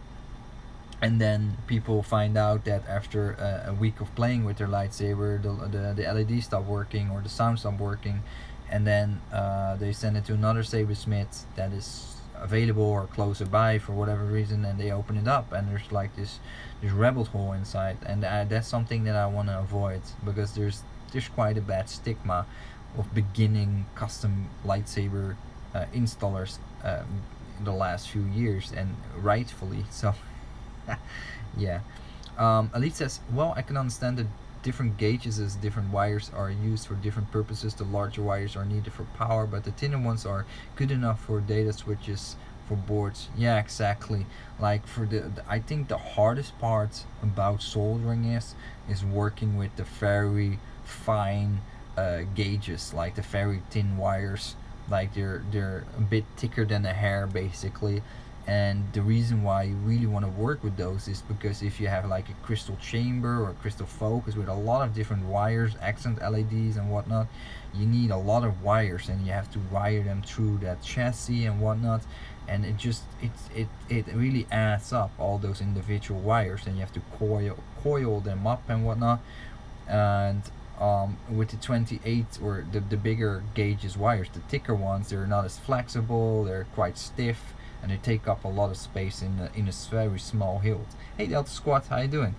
And then people find out that after a week of playing with their lightsaber, the LED stopped working or the sound stopped working, and then they send it to another sabersmith that is available or closer by for whatever reason, and they open it up, and there's like this rabbit hole inside, and that's something that I want to avoid, because there's quite a bad stigma of beginning custom lightsaber installers in the last few years, and rightfully so. Yeah. Elite says, well, I can understand that different gauges as different wires are used for different purposes. The larger wires are needed for power, but the thinner ones are good enough for data switches for boards. Yeah, exactly. Like for I think the hardest part about soldering is working with the very fine gauges, like the very thin wires. Like they're a bit thicker than a hair basically, and the reason why you really want to work with those is because if you have like a crystal chamber or a crystal focus with a lot of different wires, accent LEDs and whatnot, you need a lot of wires, and you have to wire them through that chassis and whatnot, and it really adds up, all those individual wires, and you have to coil them up and whatnot. And with the 28 or the bigger gauges wires, the thicker ones, they're not as flexible, they're quite stiff, and they take up a lot of space in a very small hilt. Hey Delta Squad, how you doing?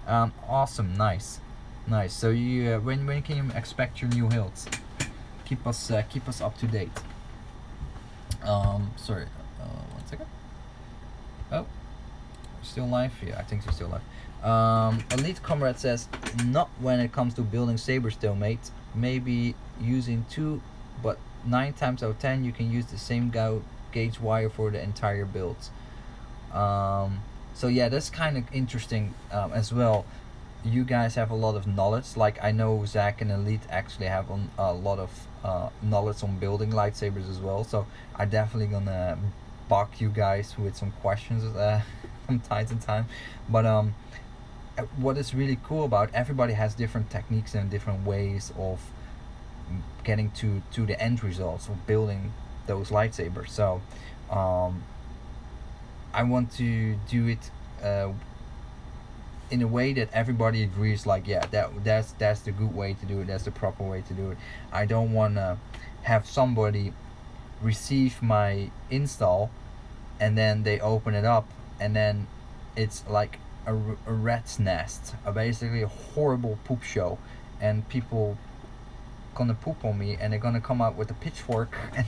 Awesome, nice. So you when can you expect your new hilts? Keep us up to date. Sorry, 1 second. Oh, still live? Yeah, I think so, still live. Elite Comrade says, not when it comes to building sabers though, mate. Maybe using 2, but 9 times out of 10 you can use the same gauge wire for the entire build. So yeah, that's kind of interesting as well. You guys have a lot of knowledge. Like I know Zach and Elite actually have a lot of knowledge on building lightsabers as well. So I'm definitely gonna bug you guys with some questions from time to time. But what is really cool about, everybody has different techniques and different ways of getting to the end results of building those lightsabers. So I want to do it in a way that everybody agrees, like, yeah, that's the good way to do it, that's the proper way to do it. I don't want to have somebody receive my install and then they open it up and then it's like a rat's nest, basically a horrible poop show, and people gonna poop on me, and they're gonna come out with a pitchfork and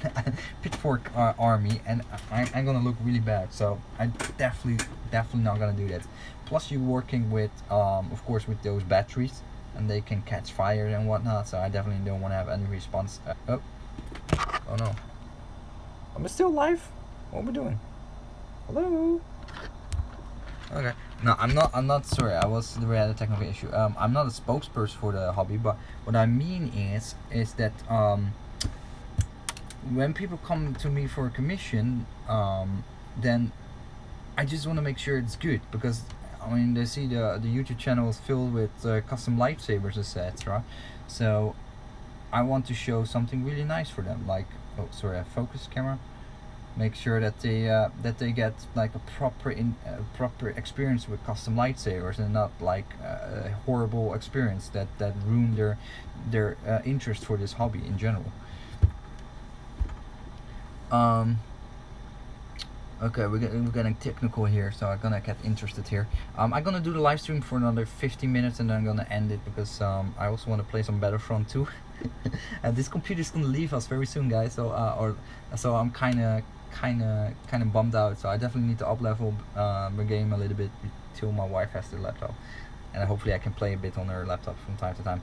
pitchfork army, and I'm gonna look really bad. So I'm definitely not gonna do that. Plus you're working with of course with those batteries, and they can catch fire and whatnot, so I definitely don't want to have any response. Oh no, am I still live? What are we doing? Hello? Okay. No, I'm not sorry. We had a technical issue. I'm not a spokesperson for the hobby, but what I mean is that when people come to me for a commission, then I just want to make sure it's good, because I mean, they see the YouTube channel is filled with custom lightsabers, etc. So I want to show something really nice for them. Like, oh, sorry, focus camera. Make sure that they get like a proper experience with custom lightsabers, and not like a horrible experience that ruin their interest for this hobby in general. Um, Okay, we're getting technical here, so I'm gonna get interested here. I'm gonna do the live stream for another 15 minutes, and then I'm gonna end it because I also want to play some Battlefront 2. And this computer's gonna leave us very soon, guys. So I'm kind of bummed out. So I definitely need to up level the game a little bit till my wife has the laptop, and hopefully I can play a bit on her laptop from time to time.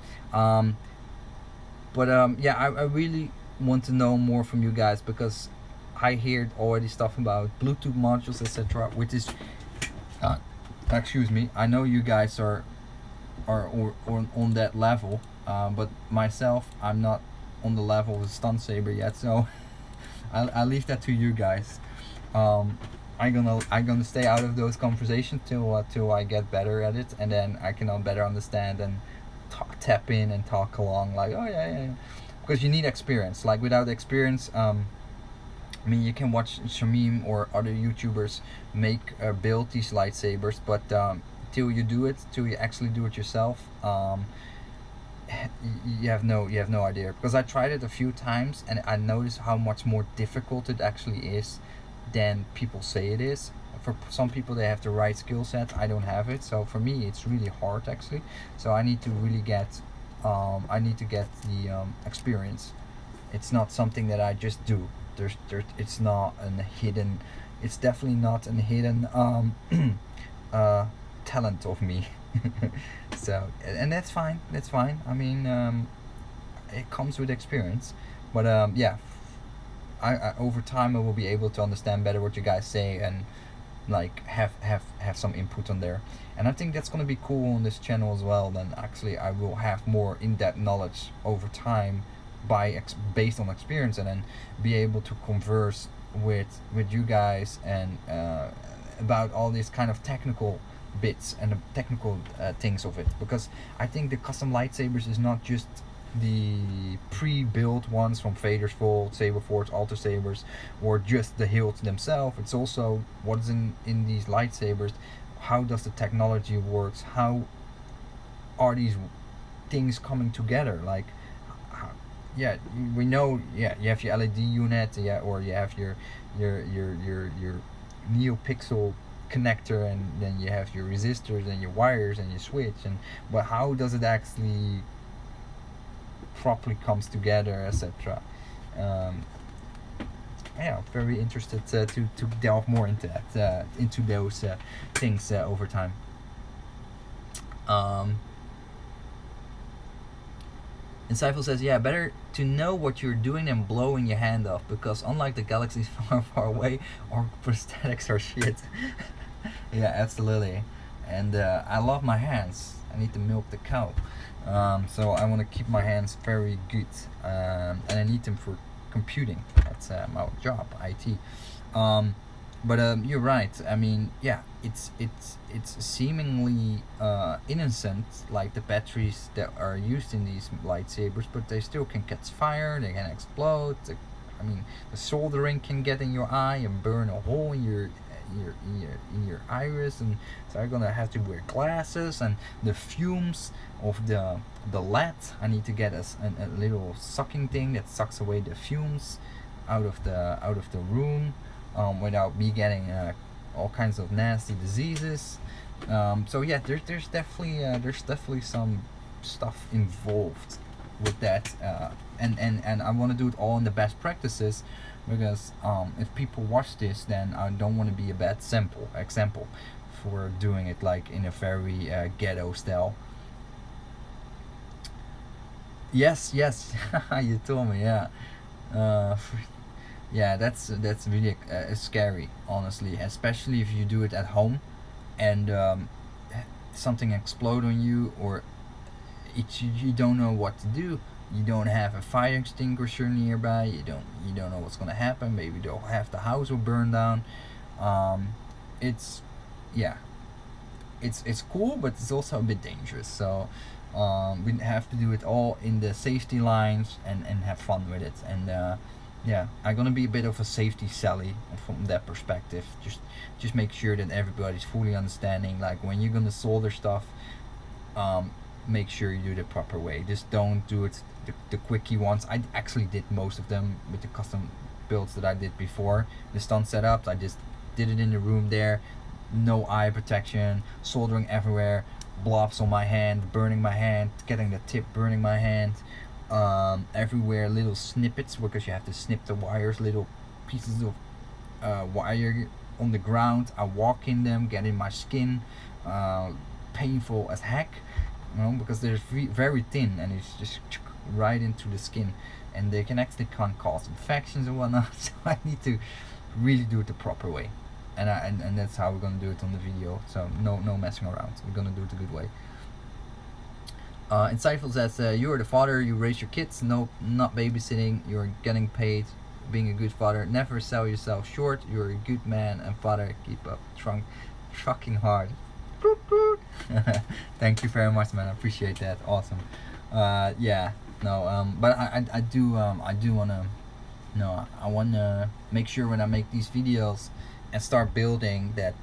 Yeah, I really want to know more from you guys, because I heard already stuff about Bluetooth modules, etc., which is, excuse me, I know you guys are on that level, but myself, I'm not on the level of a stun saber yet, so I'll leave that to you guys. I'm gonna stay out of those conversations till I get better at it, and then I can better understand and tap in and talk along, like, oh yeah, because you need experience. Like, without experience, I mean, you can watch Shamim or other YouTubers make build these lightsabers, but till you do it, till you actually do it yourself, you have no idea. Because I tried it a few times, and I noticed how much more difficult it actually is than people say it is. For some people, they have the right skill set. I don't have it, so for me, it's really hard actually. So I need to really get, the experience. It's not something that I just do. It's not an hidden, it's definitely not an hidden talent of me. So, and that's fine, I mean, it comes with experience, but yeah, I over time I will be able to understand better what you guys say, and like have some input on there. And I think that's going to be cool on this channel as well. Then actually I will have more in-depth knowledge over time based on experience, and then be able to converse with you guys, and about all these kind of technical bits and the technical things of it. Because I think the custom lightsabers is not just the pre-built ones from Vader's Vault, Saber Forge, Alter Sabers, or just the hilts themselves. It's also what's in these lightsabers. How does the technology works? How are these things coming together? Like, yeah, we know. Yeah, you have your LED unit, yeah, or you have your NeoPixel connector, and then you have your resistors and your wires and your switch, and but how does it actually properly comes together, etc. Yeah, very interested to delve more into that, into those things over time. And Seifel says, yeah, better to know what you're doing than blowing your hand off, because unlike the galaxies far away, our prosthetics are shit. Yeah, absolutely. And I love my hands. I need to milk the cow. So I want to keep my hands very good, and I need them for computing. That's my job, IT. But you're right. I mean, yeah, it's seemingly innocent, like the batteries that are used in these lightsabers, but they still can catch fire. They can explode. I mean, the soldering can get in your eye and burn a hole in your iris, and so I'm gonna have to wear glasses. And the fumes of the lead, I need to get a little sucking thing that sucks away the fumes out of the room, without me getting all kinds of nasty diseases. So yeah, there's definitely some stuff involved with that, and I want to do it all in the best practices, because if people watch this, then I don't want to be a bad example for doing it like in a very ghetto style. Yes, you told me, yeah. Yeah, that's really scary, honestly, especially if you do it at home, and something explode on you, or you don't know what to do. You don't have a fire extinguisher nearby. You don't know what's gonna happen. Maybe the house will burn down. It's, yeah, it's cool, but it's also a bit dangerous. So we have to do it all in the safety lines and have fun with it. And yeah, I'm gonna be a bit of a safety Sally from that perspective. Just make sure that everybody's fully understanding. Like when you're gonna solder stuff, make sure you do it the proper way. Just don't do it the quickie ones. I actually did most of them with the custom builds that I did before the stunt setups. I just did it in the room there, no eye protection, soldering everywhere, blobs on my hand, burning my hand, getting the tip burning my hand, everywhere, little snippets because you have to snip the wires, little pieces of wire on the ground. I walk in them, get in my skin, painful as heck, you know, because they're very thin and it's just right into the skin, and they can actually cause infections and whatnot. So I need to really do it the proper way, and that's how we're gonna do it on the video. So no messing around. We're gonna do it the good way. Insightful says, you're the father, you raise your kids, no, not babysitting, you're getting paid, being a good father, never sell yourself short, you're a good man and father, keep up, trucking hard. Thank you very much, man, I appreciate that, awesome. Yeah, no, but I do wanna, no, I wanna make sure when I make these videos and start building that,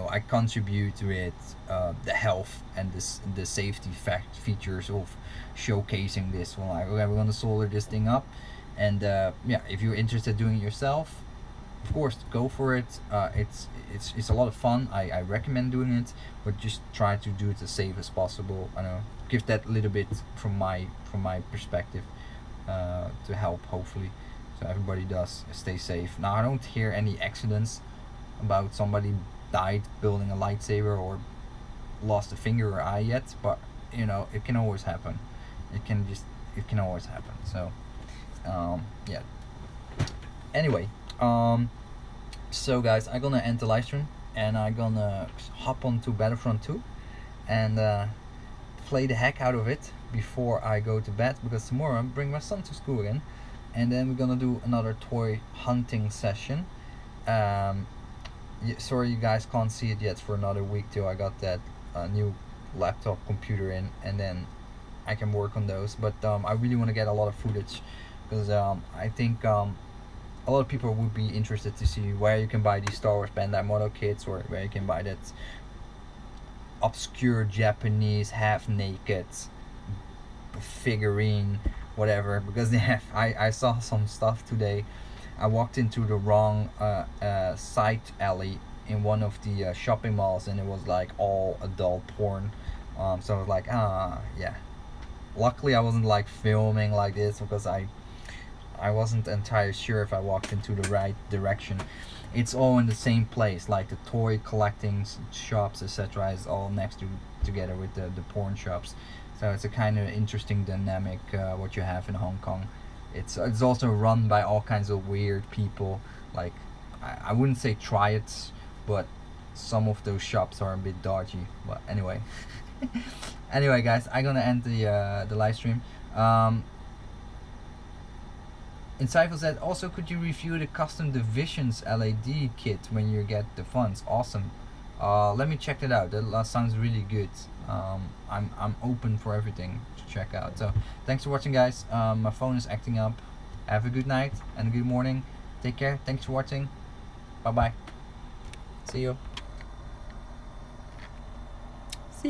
I contribute to it, the health and the safety features of showcasing this one. Like, okay, we're gonna solder this thing up, and yeah, if you're interested in doing it yourself, of course, go for it. It's a lot of fun. I recommend doing it, but just try to do it as safe as possible. I know, give that little bit from my perspective, to help hopefully, so everybody does stay safe. Now I don't hear any accidents about somebody died building a lightsaber or lost a finger or eye yet, but you know, it can always happen. It can always happen. So yeah, anyway, so guys, I'm gonna end the live stream and I'm gonna hop onto Battlefront 2 and play the heck out of it before I go to bed, because tomorrow I bring my son to school again, and then we're gonna do another toy hunting session. Sorry you guys can't see it yet for another week till I got that new laptop computer in, and then I can work on those. But I really want to get a lot of footage, because I think a lot of people would be interested to see where you can buy these Star Wars Bandai model kits, or where you can buy that obscure Japanese half naked figurine, whatever, because they have, I saw some stuff today. I walked into the wrong side alley in one of the shopping malls, and it was like all adult porn. So I was like, yeah. Luckily I wasn't like filming like this, because I wasn't entirely sure if I walked into the right direction. It's all in the same place, like the toy collecting shops, etc. is all next to together with the porn shops. So it's a kind of interesting dynamic what you have in Hong Kong. It's also run by all kinds of weird people. Like, I wouldn't say triads, but some of those shops are a bit dodgy. But anyway, anyway, guys, I'm gonna end the live stream. Insightful said, also, could you review the custom Divisions LED kit when you get the funds? Awesome. Let me check that out. That sounds really good. I'm open for everything to check out. So thanks for watching, guys. My phone is acting up. Have a good night and a good morning. Take care. Thanks for watching. Bye bye. See you.